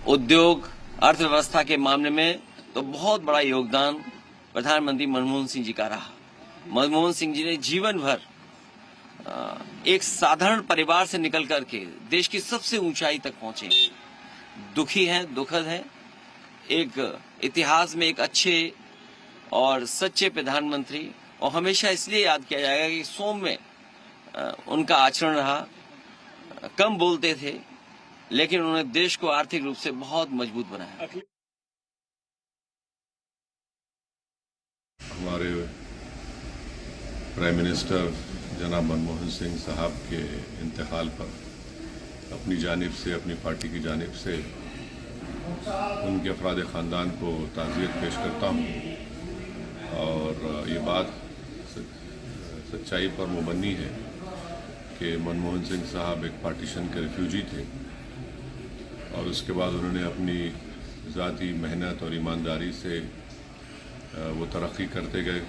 उद्योग, अर्थव्यवस्था के मामले में तो बहुत बड़ा योगदान प्रधानमंत्री मनमोहन सिंह जी का रहा। मनमोहन सिंह जी ने जीवन भर एक साधारण परिवार से निकल करके देश की सबसे ऊंचाई तक पहुंचे। दुखी हैं, दुखद हैं। एक इतिहास में एक अच्छे और सच्चे प्रधानमंत्री, और हमेशा इसलिए याद किया जाएगा कि सौम्य उनका आचरण रहा। कम बोलते थे, लेकिन उन्होंने देश को आर्थिक रूप से बहुत मजबूत बनाया। हमारे प्राइम मिनिस्टर जनाब मनमोहन सिंह साहब के इंतकाल पर अपनी जानिब से, अपनी पार्टी की जानिब से उनके अफराद ख़ानदान को ताज़ियत पेश करता हूँ। और ये बात सच्चाई पर मुबनी है कि मनमोहन सिंह साहब एक पार्टीशन के रिफ्यूजी थे और उसके बाद उन्होंने अपनी ज़ाती मेहनत और ईमानदारी से वो तरक्की करते गए।